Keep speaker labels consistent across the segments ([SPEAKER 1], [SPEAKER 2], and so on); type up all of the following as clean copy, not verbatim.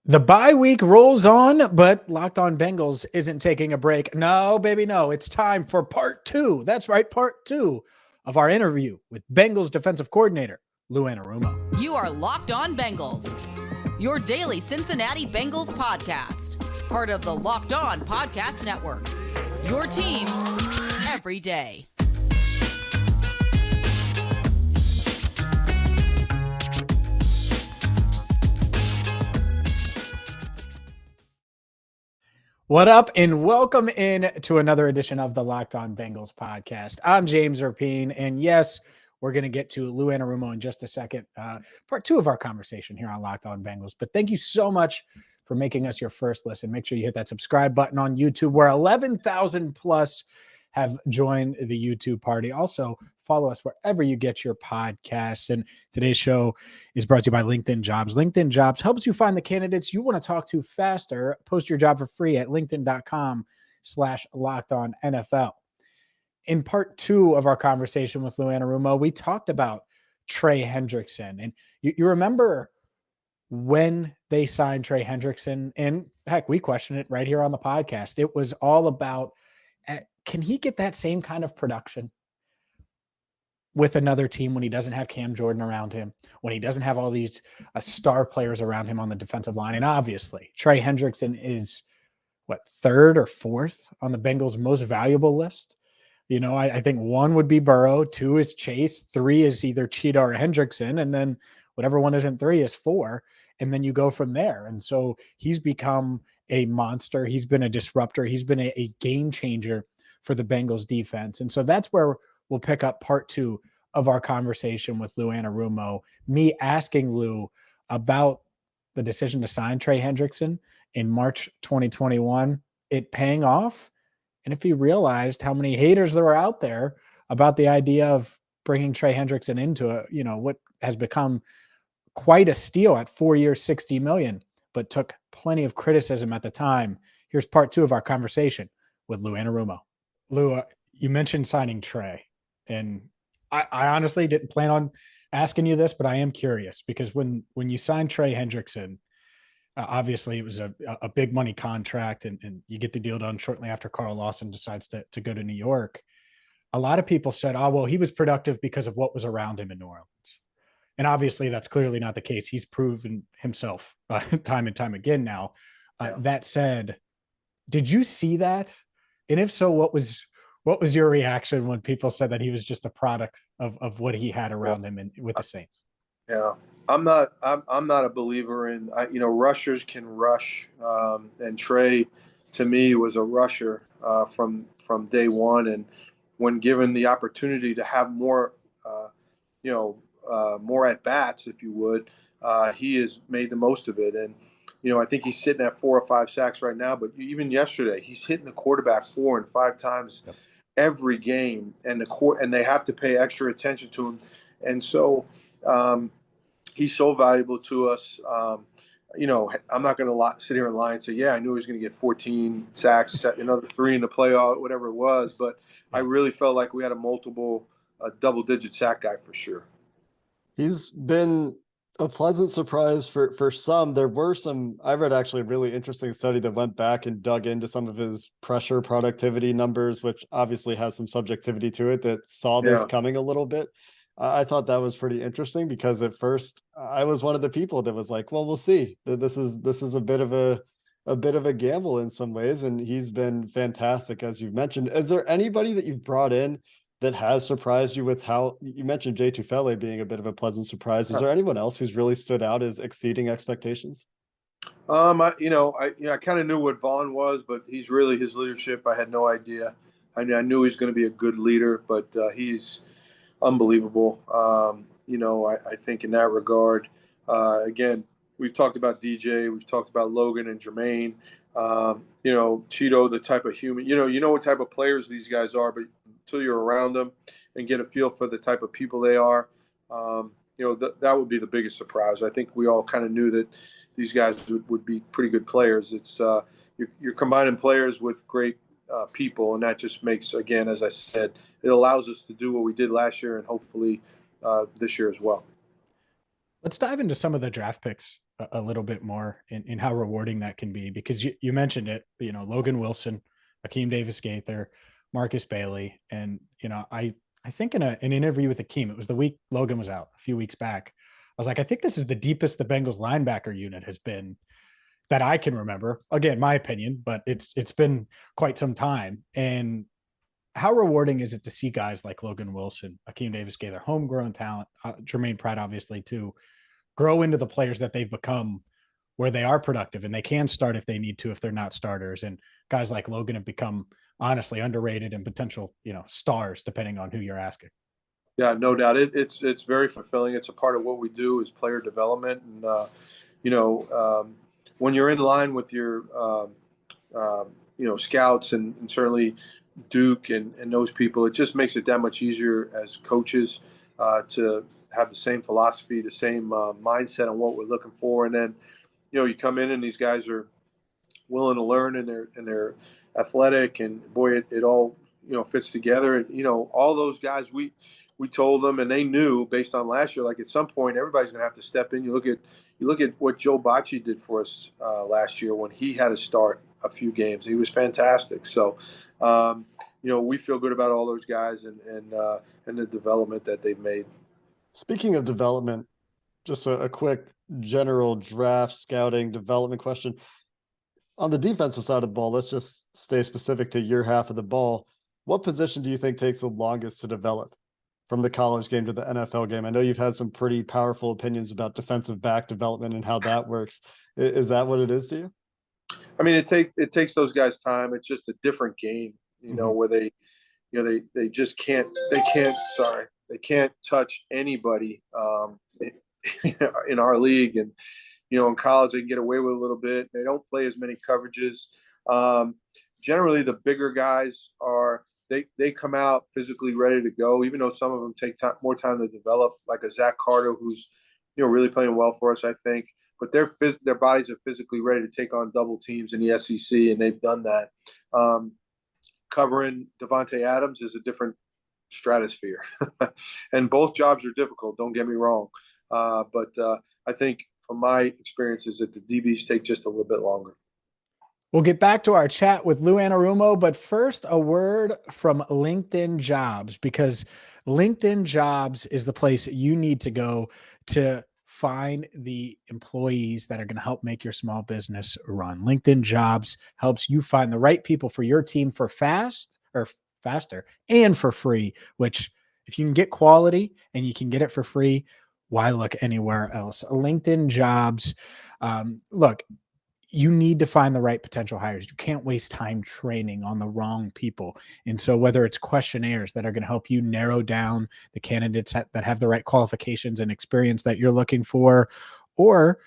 [SPEAKER 1] The bye week rolls on, but Locked On Bengals isn't taking a break. No, baby, no. It's time for part two. That's right, part two of our interview with Bengals defensive coordinator, Lou Anarumo.
[SPEAKER 2] You are Locked On Bengals, your daily Cincinnati Bengals podcast, part of the Locked On Podcast Network, your team every day.
[SPEAKER 1] What up, and welcome in to another edition of the Locked On Bengals podcast. I'm James Rapien, and yes, we're going to get to Lou Anarumo in just a second, part two of our conversation here on Locked On Bengals. But thank you so much for making us your first listen. Make sure you hit that subscribe button on YouTube, where 11,000 plus have joined the YouTube party. Also, follow us wherever you get your podcasts. And today's show is brought to you by LinkedIn Jobs. LinkedIn Jobs helps you find the candidates you want to talk to faster. Post your job for free at linkedin.com/LockedOnNFL. In part two of our conversation with Lou Anarumo, we talked about Trey Hendrickson. And you remember when they signed Trey Hendrickson, and heck, we questioned it right here on the podcast. It was all about, can he get that same kind of production with another team when he doesn't have Cam Jordan around him, when he doesn't have all these star players around him on the defensive line? And obviously, Trey Hendrickson is, third or fourth on the Bengals' most valuable list? You know, I think one would be Burrow, two is Chase, three is either Cheetah or Hendrickson, and then whatever one isn't three is four, and then you go from there. And so he's become a monster. He's been a disruptor. He's been a game changer for the Bengals defense. And so that's where we'll pick up part two of our conversation with Lou Anarumo, me asking Lou about the decision to sign Trey Hendrickson in March 2021, it paying off, and if he realized how many haters there were out there about the idea of bringing Trey Hendrickson into what has become quite a steal at 4 years, $60 million, but took plenty of criticism at the time. Here's part two of our conversation with Lou Anarumo. Lou, you mentioned signing Trey, and I honestly didn't plan on asking you this, but I am curious because when you signed Trey Hendrickson, obviously it was a big money contract, and you get the deal done shortly after Carl Lawson decides to go to New York. A lot of people said, oh, well, he was productive because of what was around him in New Orleans. And obviously that's clearly not the case. He's proven himself time and time again now. That said, did you see that? And if so, what was your reaction when people said that he was just a product of what he had around him with the Saints?
[SPEAKER 3] Yeah, I'm not a believer in, rushers can rush. And Trey, to me, was a rusher from day one. And when given the opportunity to have more, more at bats, if you would, he has made the most of it. And I think he's sitting at 4 or 5 sacks right now. But even yesterday, he's hitting the quarterback 4 and 5 times every game, and they have to pay extra attention to him. And so he's so valuable to us. I'm not going to sit here and lie and say, yeah, I knew he was going to get 14 sacks, another 3 in the playoff, whatever it was. But I really felt like we had a double-digit sack guy for sure.
[SPEAKER 4] He's been a pleasant surprise for some. There were some, I read actually a really interesting study that went back and dug into some of his pressure productivity numbers, which obviously has some subjectivity to it, that saw this coming a little bit. I thought that was pretty interesting because at first I was one of the people that was like, well, we'll see. This is a bit of a gamble in some ways, and he's been fantastic, as you've mentioned. Is there anybody that you've brought in that has surprised you with how you mentioned Jay Tufele being a bit of a pleasant surprise? Is there anyone else who's really stood out as exceeding expectations?
[SPEAKER 3] I kind of knew what Vaughn was, but his leadership, I had no idea. I knew he was going to be a good leader, but he's unbelievable. I think in that regard, again, we've talked about DJ, we've talked about Logan and Jermaine, Cheeto, the type of human, what type of players these guys are, but until you're around them and get a feel for the type of people they are, that would be the biggest surprise. I think we all kind of knew that these guys would be pretty good players. It's you're combining players with great people, and that just makes, again, as I said, it allows us to do what we did last year and hopefully this year as well.
[SPEAKER 1] Let's dive into some of the draft picks a little bit more in how rewarding that can be, because you mentioned it, Logan Wilson, Akeem Davis Gaither, Marcus Bailey. And, I think in an interview with Akeem, it was the week Logan was out a few weeks back. I was like, I think this is the deepest the Bengals linebacker unit has been that I can remember. Again, my opinion, but it's been quite some time. And how rewarding is it to see guys like Logan Wilson, Akeem Davis Gaither, homegrown talent, Jermaine Pratt, obviously, too, grow into the players that they've become, where they are productive and they can start if they need to, if they're not starters. And guys like Logan have become honestly underrated and potential, stars, depending on who you're asking.
[SPEAKER 3] Yeah, no doubt. It's very fulfilling. It's a part of what we do is player development. And, when you're in line with your, scouts and certainly Duke and those people, it just makes it that much easier as coaches to have the same philosophy, the same mindset on what we're looking for. And then, you come in and these guys are willing to learn and they're athletic, and boy, it all, fits together. And, all those guys, we told them, and they knew based on last year, like at some point everybody's going to have to step in. You look at what Joe Bocci did for us last year when he had to start a few games. He was fantastic. So, we feel good about all those guys and the development that they've made.
[SPEAKER 4] Speaking of development, just a quick general draft scouting development question. On the defensive side of the ball, let's just stay specific to your half of the ball. What position do you think takes the longest to develop from the college game to the NFL game? I know you've had some pretty powerful opinions about defensive back development and how that works. Is that what it is to you?
[SPEAKER 3] I mean, it takes those guys time. It's just a different game, where they just can't touch anybody in our league. And, in college, they can get away with a little bit. They don't play as many coverages. Generally, the bigger guys they come out physically ready to go, even though some of them take more time to develop, like a Zach Carter, who's, really playing well for us, I think. But their bodies are physically ready to take on double teams in the SEC, and they've done that. Covering Devontae Adams is a different stratosphere. And both jobs are difficult, don't get me wrong. But I think from my experiences that the DBs take just a little bit longer.
[SPEAKER 1] We'll get back to our chat with Lou Anarumo, but first a word from LinkedIn Jobs, because LinkedIn Jobs is the place you need to go to find the employees that are going to help make your small business run. LinkedIn Jobs helps you find the right people for your team for faster and for free, which if you can get quality and you can get it for free, why look anywhere else? LinkedIn Jobs. Look, you need to find the right potential hires. You can't waste time training on the wrong people. And so whether it's questionnaires that are going to help you narrow down the candidates that have the right qualifications and experience that you're looking for, or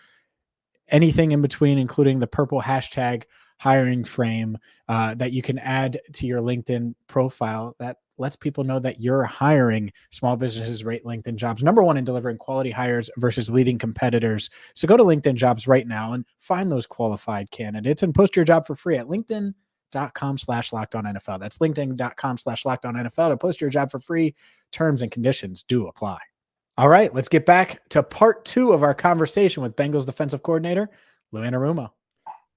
[SPEAKER 1] anything in between, including the purple hashtag hiring frame that you can add to your LinkedIn profile that lets people know that you're hiring. Small businesses rate LinkedIn Jobs #1 in delivering quality hires versus leading competitors. So go to LinkedIn Jobs right now and find those qualified candidates and post your job for free at linkedin.com/LockedOnNFL. That's linkedin.com/LockedOnNFL to post your job for free. Terms and conditions do apply. All right, let's get back to part 2 of our conversation with Bengals defensive coordinator, Lou Anarumo.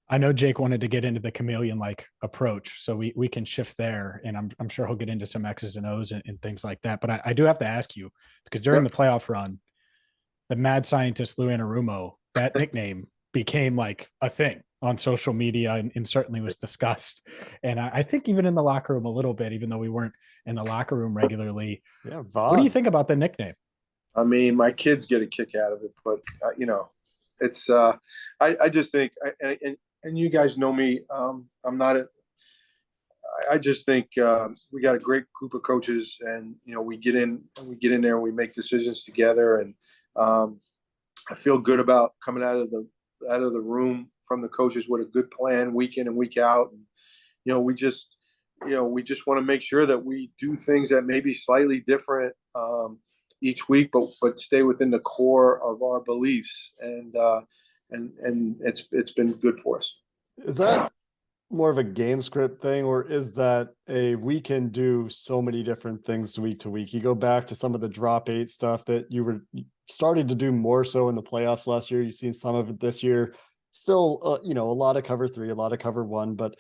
[SPEAKER 1] I know Jake wanted to get into the chameleon-like approach, so we can shift there, and I'm sure he'll get into some X's and O's and things like that. But I do have to ask you, because during the playoff run, the mad scientist Lou Anarumo, that nickname became like a thing on social media and certainly was discussed. And I think even in the locker room a little bit, even though we weren't in the locker room regularly. Yeah, what do you think about the nickname?
[SPEAKER 3] I mean, my kids get a kick out of it, but it's I just think, and you guys know me, I just think we got a great group of coaches, and we get in there and we make decisions together, and I feel good about coming out of the room from the coaches with a good plan week in and week out, and we just want to make sure that we do things that may be slightly different each week, but stay within the core of our beliefs, and it's been good for us.
[SPEAKER 4] Is that more of a game script thing, or is that we can do so many different things week to week? You go back to some of the drop 8 stuff that you were starting to do more so in the playoffs last year. You've seen some of it this year. Still, a lot of cover 3, a lot of cover 1, but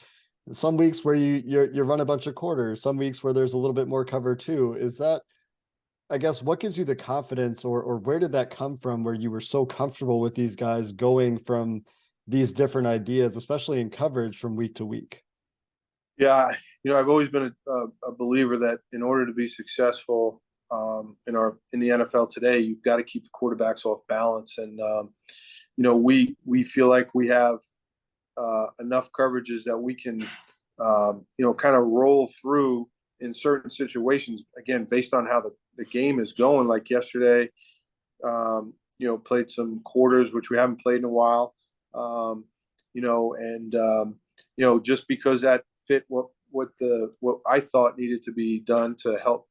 [SPEAKER 4] some weeks where you run a bunch of quarters, some weeks where there's a little bit more cover 2. Is that, I guess, what gives you the confidence, or where did that come from where you were so comfortable with these guys going from these different ideas, especially in coverage, from week to week?
[SPEAKER 3] Yeah, I've always been a believer that in order to be successful in the NFL today, you've got to keep the quarterbacks off balance. And we feel like we have enough coverages that we can kind of roll through in certain situations. Again, based on how the game is going. Like yesterday, played some quarters which we haven't played in a while. Just because that fit what I thought needed to be done to help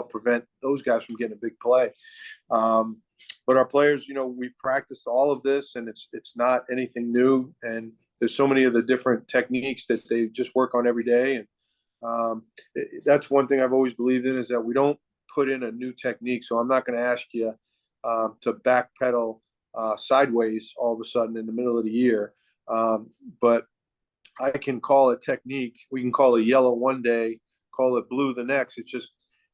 [SPEAKER 3] prevent those guys from getting a big play. But our players, we've practiced all of this, and it's not anything new. And there's so many of the different techniques that they just work on every day. And that's one thing I've always believed in, is that we don't put in a new technique. So I'm not going to ask you to backpedal sideways all of a sudden in the middle of the year. But I can call it technique. We can call it yellow one day, call it blue the next. It's just,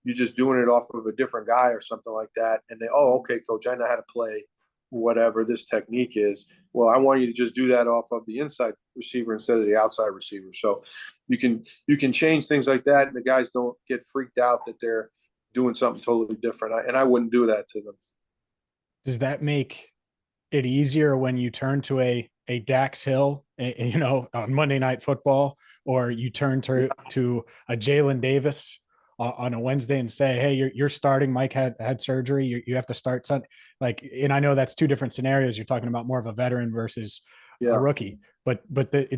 [SPEAKER 3] you're just doing it off of a different guy or something like that. And okay, coach, I know how to play whatever this technique is. Well, I want you to just do that off of the inside receiver instead of the outside receiver. So you can change things like that, and the guys don't get freaked out that they're doing something totally different. And I wouldn't do that to them. Does
[SPEAKER 1] that make it easier when you turn to a Dax Hill, on Monday Night Football, or you turn to a Jalen Davis on a Wednesday and say, hey, you're starting, Mike had surgery, you have to start something and I know that's two different scenarios. You're talking about more of a veteran versus a rookie, but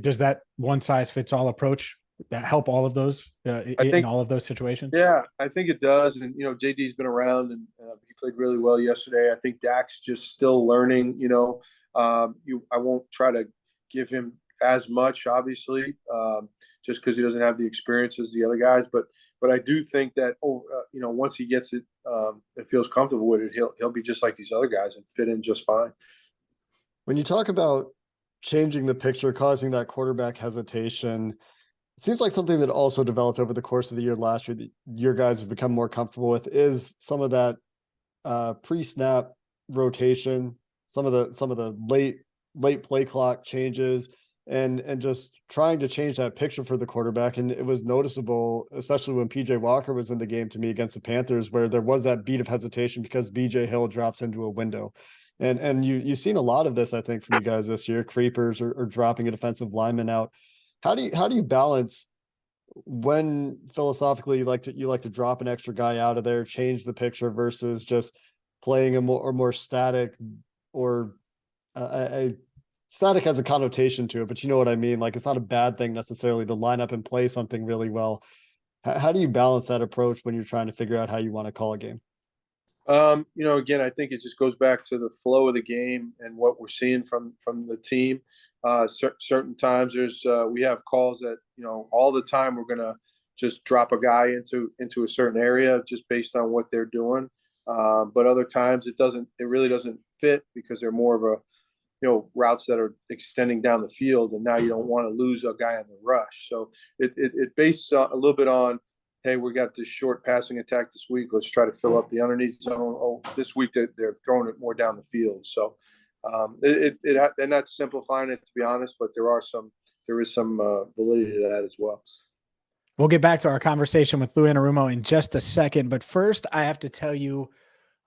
[SPEAKER 1] does that one size fits all approach that help all of those in all of those situations?
[SPEAKER 3] Yeah, I think it does. And, JD's been around, and he played really well yesterday. I think Dak's just still learning, I won't try to give him as much, obviously, just because he doesn't have the experience as the other guys. But I do think that, once he gets it and feels comfortable with it, he'll be just like these other guys and fit in just fine.
[SPEAKER 4] When you talk about changing the picture, causing that quarterback hesitation, it seems like something that also developed over the course of the year last year that your guys have become more comfortable with is some of that pre-snap rotation, some of the late play clock changes, and just trying to change that picture for the quarterback. And it was noticeable, especially when PJ Walker was in the game to me against the Panthers, where there was that beat of hesitation because BJ Hill drops into a window. And you've seen a lot of this, I think, from you guys this year, creepers or dropping a defensive lineman out. How do you balance when philosophically you like to drop an extra guy out of there, change the picture, versus just playing a more static, or a static has a connotation to it, but you know what I mean? Like, it's not a bad thing necessarily to line up and play something really well. How do you balance that approach when you're trying to figure out how you want to call a game?
[SPEAKER 3] Again, I think it just goes back to the flow of the game and what we're seeing from the team. Certain times we have calls that, all the time we're going to just drop a guy into a certain area just based on what they're doing. But other times it really doesn't fit because they're more of a, routes that are extending down the field, and now you don't want to lose a guy on the rush. So it based a little bit on, hey, we got this short passing attack this week. Let's try to fill up the underneath zone. This week they're throwing it more down the field. So they're not simplifying it, to be honest, but there is some validity to that as well.
[SPEAKER 1] We'll get back to our conversation with Lou Anarumo in just a second, but first I have to tell you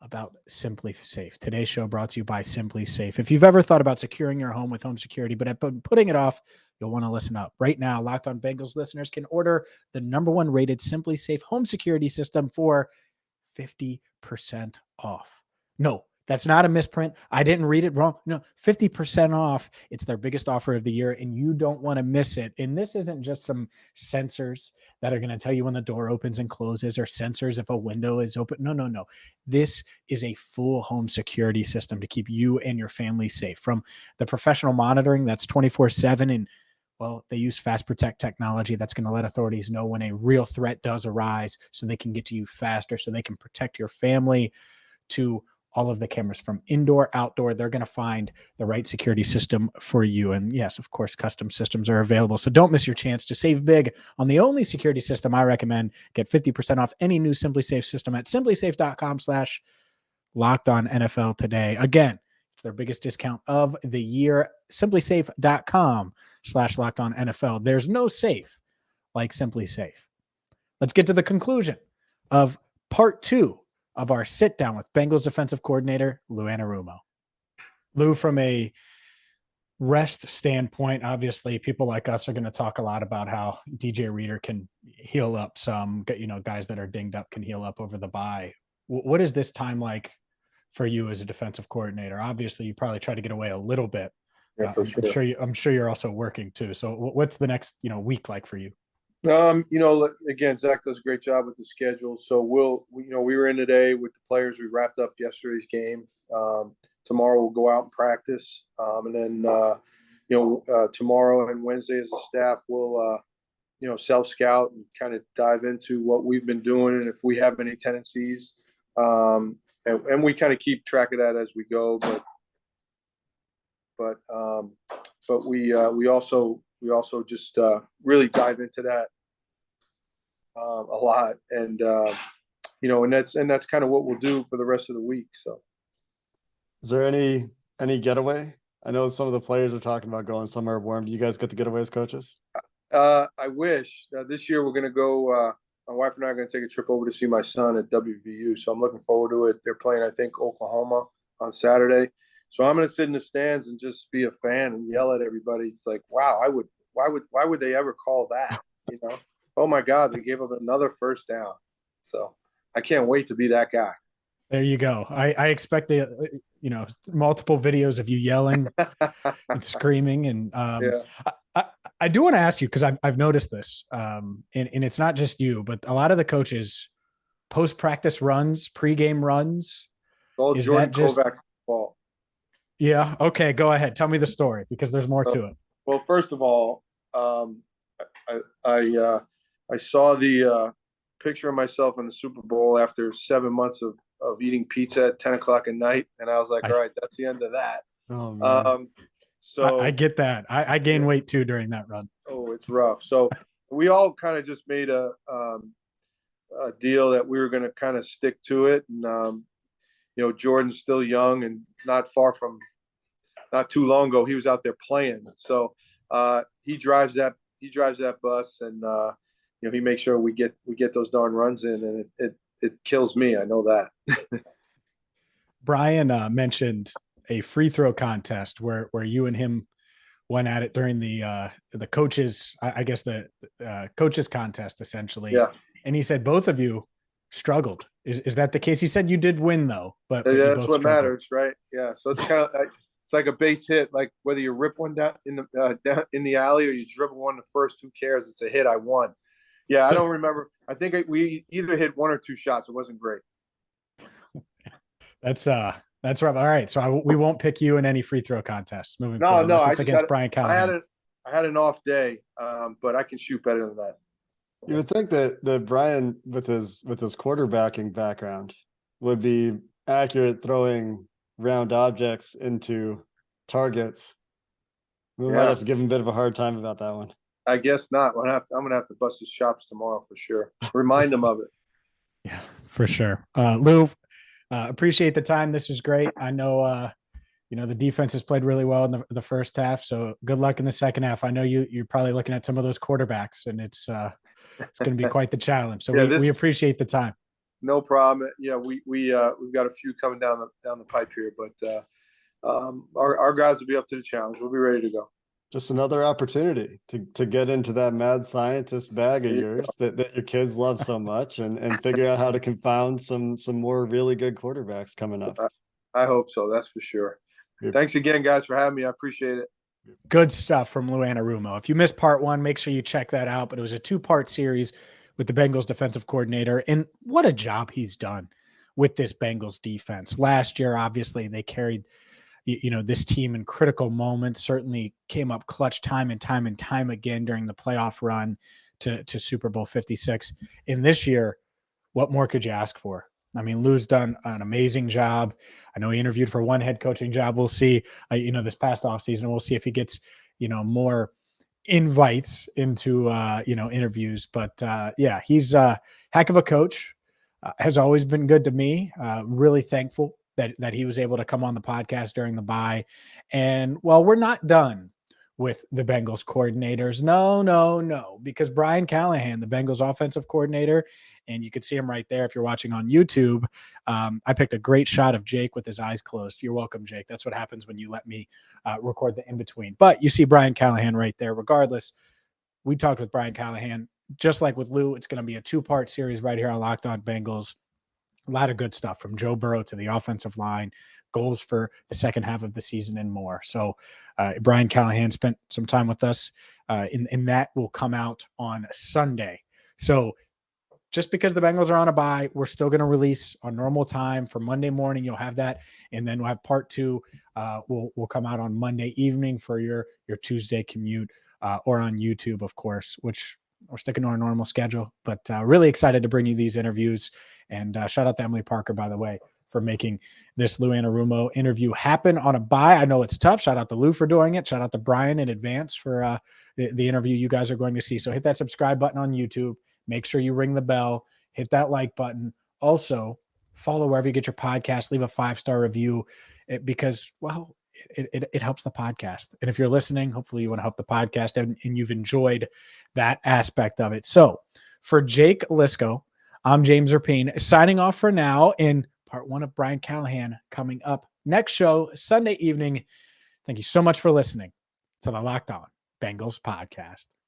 [SPEAKER 1] about SimpliSafe. Today's show brought to you by SimpliSafe. If you've ever thought about securing your home with home security, but have been putting it off, you'll want to listen up. Right now, Locked On Bengals listeners can order the #1 rated SimpliSafe home security system for 50% off. No, that's not a misprint. I didn't read it wrong. No, 50% off. It's their biggest offer of the year, and you don't want to miss it. And this isn't just some sensors that are going to tell you when the door opens and closes, or sensors if a window is open. No. This is a full home security system to keep you and your family safe. From the professional monitoring that's 24/7 and Well, they use Fast Protect technology that's going to let authorities know when a real threat does arise so they can get to you faster, so they can protect your family. To all of the cameras from indoor, outdoor, they're going to find the right security system for you. And yes, of course, custom systems are available. So don't miss your chance to save big on the only security system I recommend. Get 50% off any new SimpliSafe system at simplisafe.com/LockedOnNFL today. Again, it's their biggest discount of the year. simplisafe.com/LockedOnNFL. There's no safe like SimpliSafe. Let's get to the conclusion of part 2 of our sit down with Bengals defensive coordinator, Lou Anarumo. Lou, from a rest standpoint, obviously people like us are going to talk a lot about how DJ Reader can heal up some, guys that are dinged up can heal up over the bye. What is this time like for you as a defensive coordinator? Obviously you probably try to get away a little bit.
[SPEAKER 3] Yeah, for sure.
[SPEAKER 1] I'm sure you're also working too. So what's the next, week like for you?
[SPEAKER 3] Again, Zach does a great job with the schedule. So we were in today with the players. We wrapped up yesterday's game. Tomorrow we'll go out and practice. And then, tomorrow and Wednesday as a staff, we'll, self-scout and kind of dive into what we've been doing and if we have any tendencies. And we kind of keep track of that as we go. But we also just really dive into that a lot, and that's kind of what we'll do for the rest of the week. So,
[SPEAKER 4] is there any getaway? I know some of the players are talking about going somewhere warm. Do you guys get to get away as coaches?
[SPEAKER 3] I wish. This year we're going to go. My wife and I are going to take a trip over to see my son at WVU. So I'm looking forward to it. They're playing, I think, Oklahoma on Saturday. So I'm going to sit in the stands and just be a fan and yell at everybody. It's like, wow, why would they ever call that? Oh my God, they gave up another first down. So I can't wait to be that guy.
[SPEAKER 1] There you go. I expect multiple videos of you yelling and screaming. And I do want to ask you, because I've noticed this, and it's not just you, but a lot of the coaches post-practice runs, pre-game runs.
[SPEAKER 3] Well, is Jordan Kovac's fault.
[SPEAKER 1] Yeah. Okay. Go ahead. Tell me the story, because there's more to it.
[SPEAKER 3] Well, first of all, I saw the picture of myself in the Super Bowl after 7 months of eating pizza at 10 o'clock at night. And I was like, all right, that's the end of that.
[SPEAKER 4] Oh, man.
[SPEAKER 1] So I get that. I gained weight too during that run.
[SPEAKER 3] Oh, it's rough. So we all kind of just made a deal that we were going to kind of stick to it. And, Jordan's still young and not too long ago, he was out there playing. So he drives that bus, and he makes sure we get those darn runs in, and it kills me. I know that.
[SPEAKER 1] Brian mentioned a free throw contest where you and him went at it during the coaches, I guess the coaches contest essentially.
[SPEAKER 3] Yeah.
[SPEAKER 1] And he said both of you struggled. Is that the case? He said you did win though, but
[SPEAKER 3] that's what matters, right? Yeah. So it's kind of it's like a base hit. Like whether you rip one down in the alley or you dribble one the first, who cares? It's a hit. I won. Yeah, so, I don't remember. I think we either hit one or two shots. It wasn't great.
[SPEAKER 1] That's rough. All right, so we won't pick you in any free throw contests moving
[SPEAKER 3] forward.
[SPEAKER 1] No, it's against Brian Callahan.
[SPEAKER 3] I had an off day, but I can shoot better than that.
[SPEAKER 4] You would think that Brian, with his quarterbacking background, would be accurate throwing round objects into targets. We might have to give him a bit of a hard time about that one.
[SPEAKER 3] I guess not. I'm gonna have to bust his chops tomorrow for sure. Remind him of it.
[SPEAKER 1] Yeah, for sure. Lou, appreciate the time. This is great. I know the defense has played really well in the first half, so good luck in the second half. I know you're probably looking at some of those quarterbacks, and it's going to be quite the challenge. So we appreciate the time.
[SPEAKER 3] No problem. Yeah, we've got a few coming down the pipe here, but our guys will be up to the challenge. We'll be ready to go.
[SPEAKER 4] Just another opportunity to get into that mad scientist bag of yours that your kids love so much, and figure out how to confound some more really good quarterbacks coming up.
[SPEAKER 3] I hope so. That's for sure. Thanks again, guys, for having me. I appreciate it.
[SPEAKER 1] Good stuff from Lou Anarumo. If you missed part 1, make sure you check that out. But it was a 2-part series with the Bengals defensive coordinator, and what a job he's done with this Bengals defense. Last year, obviously, they carried this team in critical moments, certainly came up clutch time and time again during the playoff run to Super Bowl 56. And this year, what more could you ask for? I mean, Lou's done an amazing job. I know he interviewed for one head coaching job. We'll see, this past offseason, we'll see if he gets, more invites into, interviews. But yeah, he's a heck of a coach, has always been good to me. Really thankful that he was able to come on the podcast during the bye. And while we're not done with the Bengals coordinators, no, because Brian Callahan, the Bengals offensive coordinator, and you can see him right there if you're watching on YouTube. I picked a great shot of Jake with his eyes closed. You're welcome, Jake. That's what happens when you let me record the in-between. But you see Brian Callahan right there. Regardless, we talked with Brian Callahan. Just like with Lou, it's going to be a 2-part series right here on Locked On Bengals. A lot of good stuff from Joe Burrow to the offensive line, goals for the second half of the season, and more. So Brian Callahan spent some time with us, and that will come out on Sunday. So just because the Bengals are on a bye, we're still going to release on normal time for Monday morning. You'll have that, and then we'll have part 2. Will come out on Monday evening for your Tuesday commute, or on YouTube, of course, which we're sticking to our normal schedule. But really excited to bring you these interviews. And shout out to Emily Parker, by the way, for making this Lou Anarumo interview happen on a bye. I know it's tough. Shout out to Lou for doing it. Shout out to Brian in advance for the interview you guys are going to see. So hit that subscribe button on YouTube. Make sure you ring the bell. Hit that like button. Also, follow wherever you get your podcast. Leave a 5-star review because, well, it helps the podcast. And if you're listening, hopefully you want to help the podcast and you've enjoyed that aspect of it. So for Jake Lisco, I'm James Erpine signing off for now, in part 1 of Brian Callahan coming up next show Sunday evening. Thank you so much for listening to the Locked On Bengals podcast.